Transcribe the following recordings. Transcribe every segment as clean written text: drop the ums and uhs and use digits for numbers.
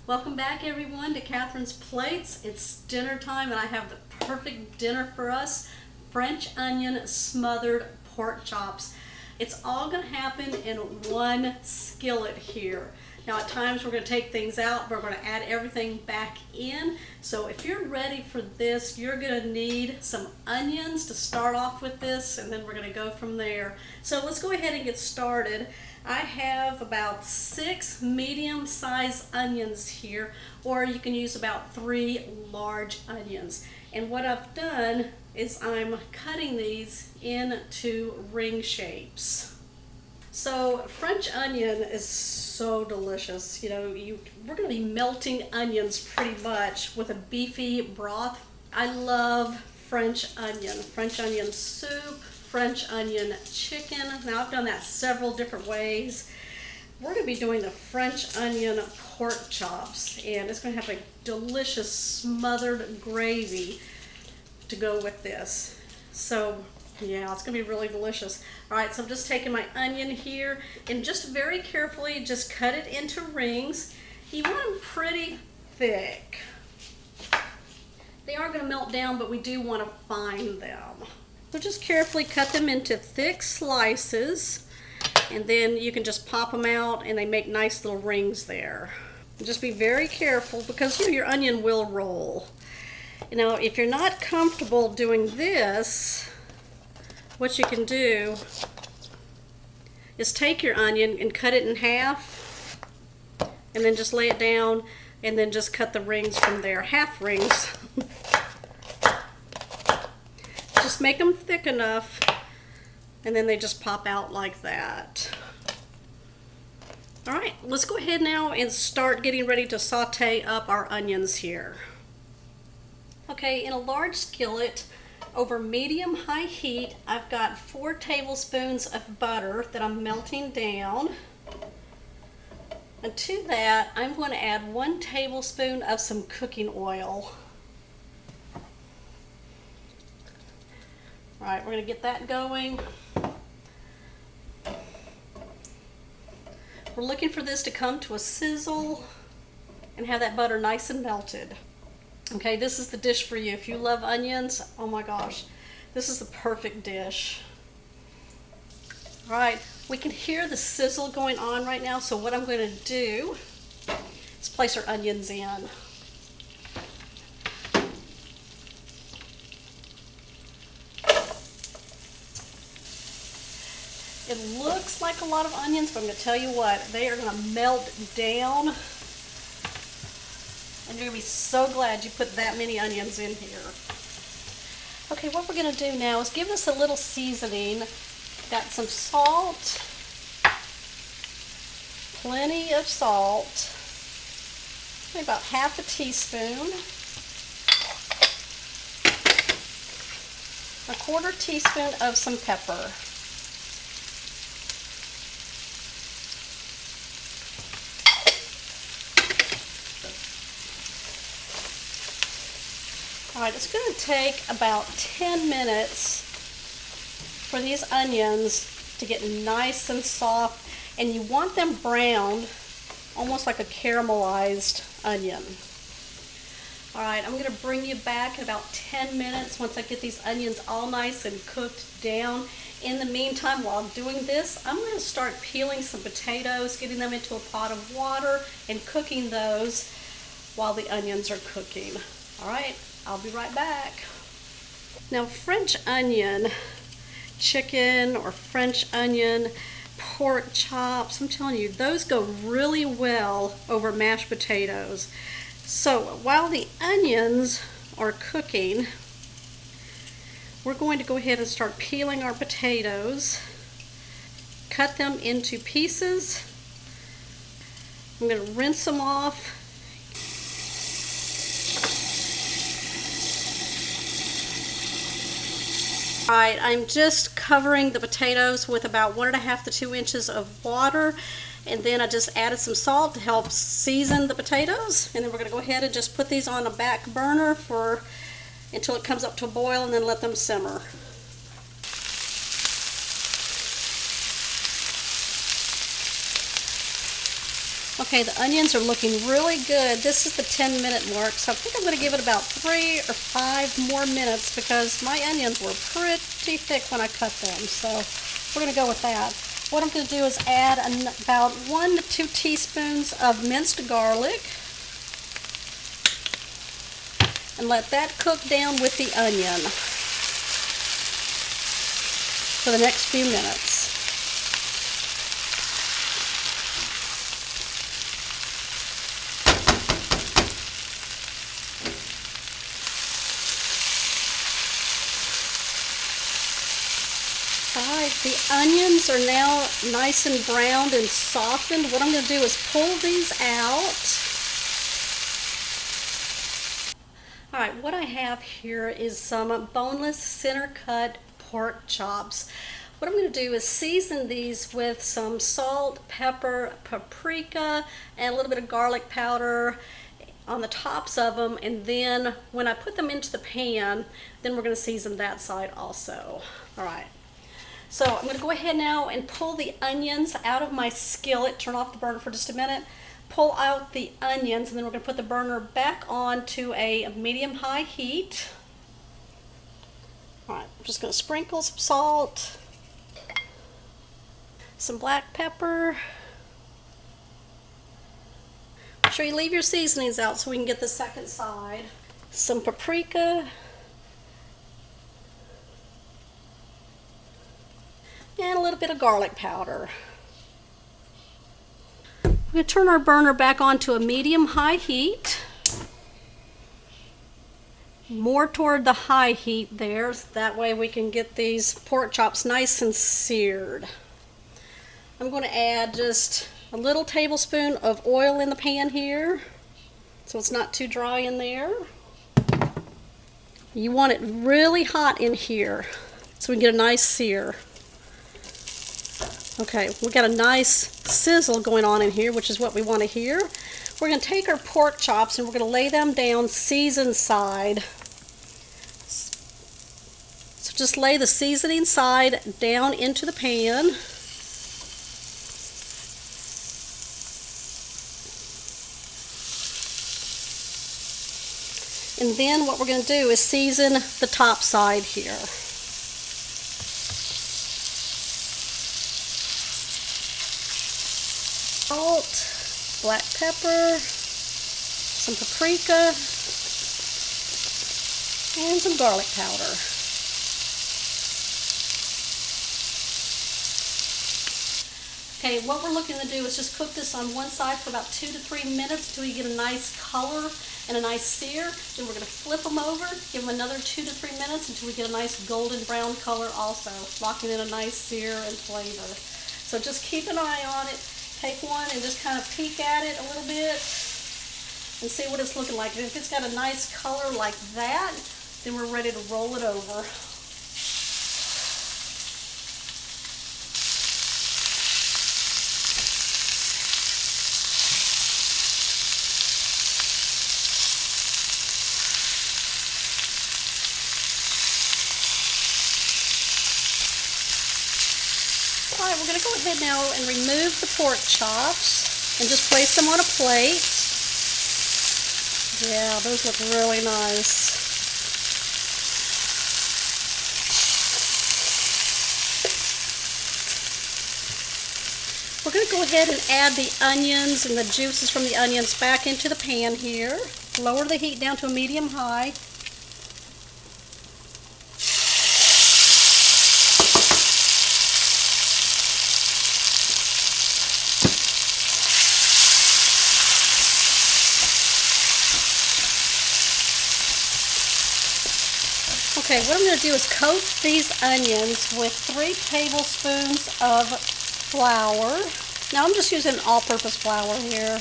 Welcome back everyone to Catherine's Plates. It's dinner time and I have the perfect dinner for us. French onion smothered pork chops. It's all going to happen in one skillet here. Now at times we're going to take things out, but we're going to add everything back in. So if you're ready for this, you're going to need some onions to start off with this, and then we're going to go from there. So let's go ahead and get started. I have about 6 medium-sized onions here, or you can use about 3 large onions. And what I've done is I'm cutting these into ring shapes. So French onion is so delicious. You know, we're going to be melting onions pretty much with a beefy broth. I love French onion soup, French onion chicken. Now I've done that several different ways. We're going to be doing the French onion pork chops, and it's going to have a delicious smothered gravy to go with this. So yeah, it's going to be really delicious. All right, so I'm just taking my onion here and just very carefully just cut it into rings. You want them pretty thick. They are going to melt down, but we do want to find them. So just carefully cut them into thick slices, and then you can just pop them out and they make nice little rings there. And just be very careful because your onion will roll. Now, if you're not comfortable doing this, what you can do is take your onion and cut it in half, and then just lay it down, and then just cut the rings from there, half rings. Just make them thick enough, and then they just pop out like that. All right, let's go ahead now and start getting ready to saute up our onions here. Okay, in a large skillet over medium-high heat, I've got 4 tablespoons of butter that I'm melting down. And to that, I'm going to add 1 tablespoon of some cooking oil. All right, we're going to get that going. We're looking for this to come to a sizzle and have that butter nice and melted. Okay, this is the dish for you. If you love onions, oh my gosh, this is the perfect dish. All right, we can hear the sizzle going on right now, so what I'm going to do is place our onions in. It looks like a lot of onions, but I'm going to tell you what, they are going to melt down. And you're going to be so glad you put that many onions in here. Okay, what we're going to do now is give this a little seasoning. Got some salt, plenty of salt, maybe about half a teaspoon, a 1/4 teaspoon of some pepper. Alright, it's going to take about 10 minutes for these onions to get nice and soft, and you want them browned, almost like a caramelized onion. Alright, I'm going to bring you back in about 10 minutes once I get these onions all nice and cooked down. In the meantime, while I'm doing this, I'm going to start peeling some potatoes, getting them into a pot of water, and cooking those while the onions are cooking. Alright, I'll be right back. Now, French onion chicken or French onion pork chops, I'm telling you, those go really well over mashed potatoes. So while the onions are cooking, we're going to go ahead and start peeling our potatoes. Cut them into pieces. I'm going to rinse them off. Alright, I'm just covering the potatoes with about 1.5 to 2 inches of water, and then I just added some salt to help season the potatoes, and then we're going to go ahead and just put these on a back burner until it comes up to a boil, and then let them simmer. Okay, the onions are looking really good. This is the 10-minute mark, so I think I'm going to give it about 3 or 5 more minutes because my onions were pretty thick when I cut them. So we're going to go with that. What I'm going to do is add about 1 to 2 teaspoons of minced garlic and let that cook down with the onion for the next few minutes. Alright, the onions are now nice and browned and softened. What I'm going to do is pull these out. Alright, what I have here is some boneless center cut pork chops. What I'm going to do is season these with some salt, pepper, paprika, and a little bit of garlic powder on the tops of them, and then when I put them into the pan, then we're going to season that side also. Alright. So I'm going to go ahead now and pull the onions out of my skillet. Turn off the burner for just a minute. Pull out the onions, and then we're going to put the burner back on to a medium-high heat. Alright, I'm just going to sprinkle some salt, some black pepper. Make sure you leave your seasonings out so we can get the second side. Some paprika. And a little bit of garlic powder. We're going to turn our burner back on to a medium-high heat. More toward the high heat there, so that way we can get these pork chops nice and seared. I'm going to add just a little tablespoon of oil in the pan here, so it's not too dry in there. You want it really hot in here, so we can get a nice sear. Okay, we got a nice sizzle going on in here, which is what we want to hear. We're going to take our pork chops and we're going to lay them down seasoned side. So just lay the seasoning side down into the pan. And then what we're going to do is season the top side here. Salt, black pepper, some paprika, and some garlic powder. Okay, what we're looking to do is just cook this on one side for about 2 to 3 minutes until you get a nice color and a nice sear. Then we're going to flip them over, give them another 2 to 3 minutes until we get a nice golden brown color also, locking in a nice sear and flavor. So just keep an eye on it. Take one and just kind of peek at it a little bit and see what it's looking like. And if it's got a nice color like that, then we're ready to roll it over. Alright, we're going to go ahead now and remove the pork chops and just place them on a plate. Yeah, those look really nice. We're going to go ahead and add the onions and the juices from the onions back into the pan here. Lower the heat down to a medium-high. Okay, what I'm going to do is coat these onions with 3 tablespoons of flour. Now I'm just using all-purpose flour here.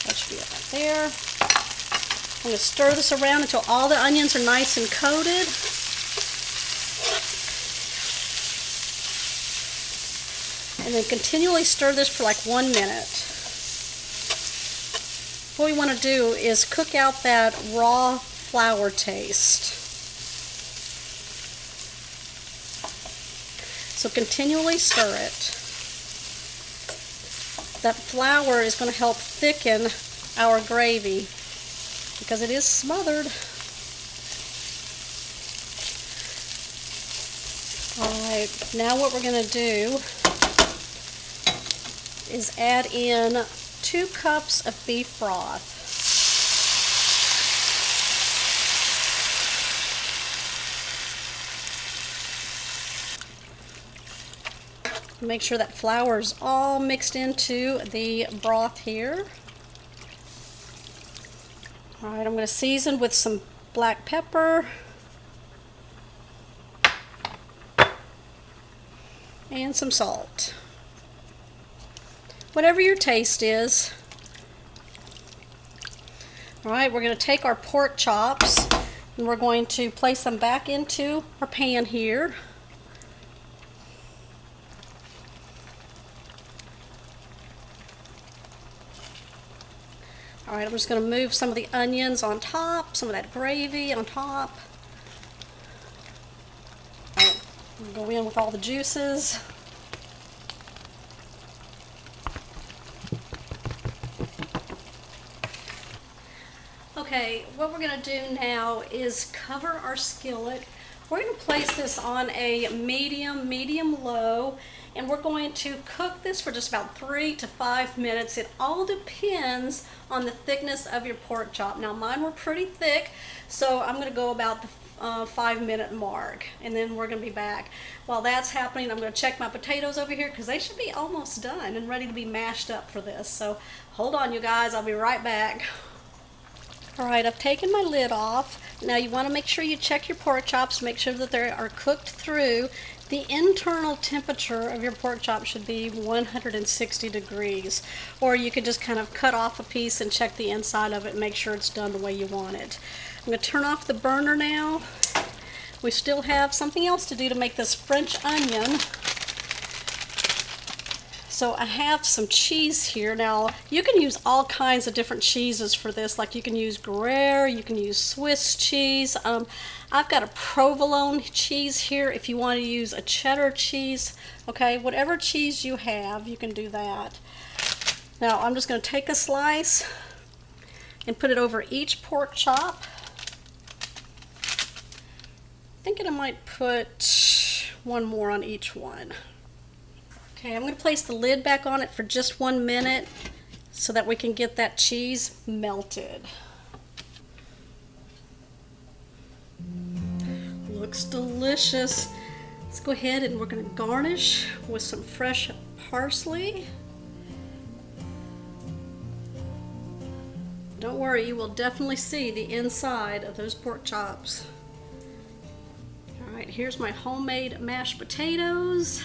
That should be it right there. I'm going to stir this around until all the onions are nice and coated. And then continually stir this for like 1 minute. What we want to do is cook out that raw flour taste. So continually stir it. that flour is going to help thicken our gravy because it is smothered. Alright, now what we're going to do is add in 2 cups of beef broth. Make sure that flour is all mixed into the broth here. Alright, I'm going to season with some black pepper and some salt. Whatever your taste is. Alright, we're going to take our pork chops and we're going to place them back into our pan here. Alright, I'm just going to move some of the onions on top, some of that gravy on top. Alright, go in with all the juices. Okay, what we're going to do now is cover our skillet. We're going to place this on a medium-low, and we're going to cook this for just about 3 to 5 minutes. It all depends on the thickness of your pork chop. Now mine were pretty thick, so I'm going to go about the 5-minute mark, and then we're going to be back. While that's happening, I'm going to check my potatoes over here because they should be almost done and ready to be mashed up for this. So hold on, you guys, I'll be right back. Alright, I've taken my lid off. Now you want to make sure you check your pork chops, make sure that they are cooked through. The internal temperature of your pork chop should be 160 degrees. Or you could just kind of cut off a piece and check the inside of it and make sure it's done the way you want it. I'm going to turn off the burner now. We still have something else to do to make this French onion. So I have some cheese here. Now you can use all kinds of different cheeses for this, like you can use Gruyere, you can use Swiss cheese. I've got a provolone cheese here if you want to use a cheddar cheese. Okay, whatever cheese you have, you can do that. Now I'm just going to take a slice and put it over each pork chop. Thinking I might put one more on each one. Okay, I'm going to place the lid back on it for just 1 minute so that we can get that cheese melted. Looks delicious. Let's go ahead and we're going to garnish with some fresh parsley. Don't worry, you will definitely see the inside of those pork chops. Alright, here's my homemade mashed potatoes.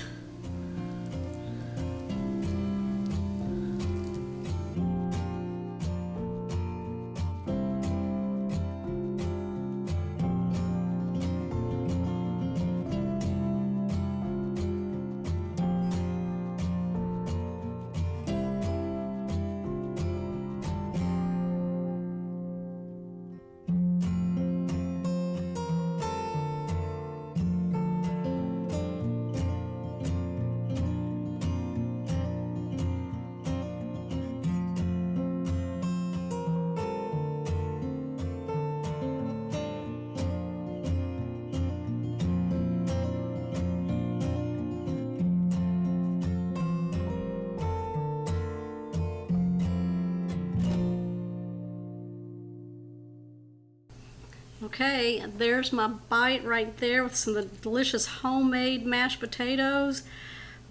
Okay, there's my bite right there with some of the delicious homemade mashed potatoes.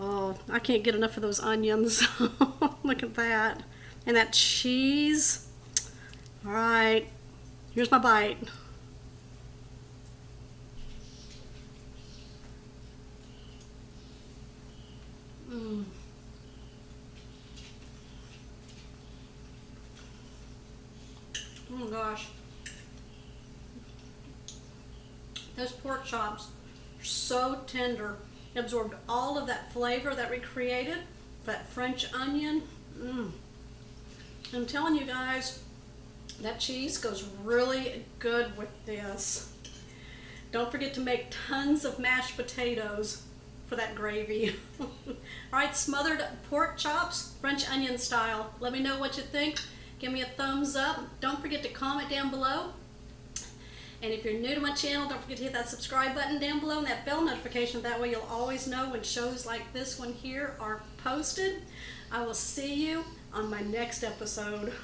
Oh, I can't get enough of those onions. Look at that. And that cheese. All right, here's my bite. Oh gosh. Those pork chops are so tender. It absorbed all of that flavor that we created, that French onion. I'm telling you guys, that cheese goes really good with this. Don't forget to make tons of mashed potatoes for that gravy. All right, smothered pork chops, French onion style. Let me know what you think. Give me a thumbs up. Don't forget to comment down below. And if you're new to my channel, don't forget to hit that subscribe button down below and that bell notification. That way you'll always know when shows like this one here are posted. I will see you on my next episode.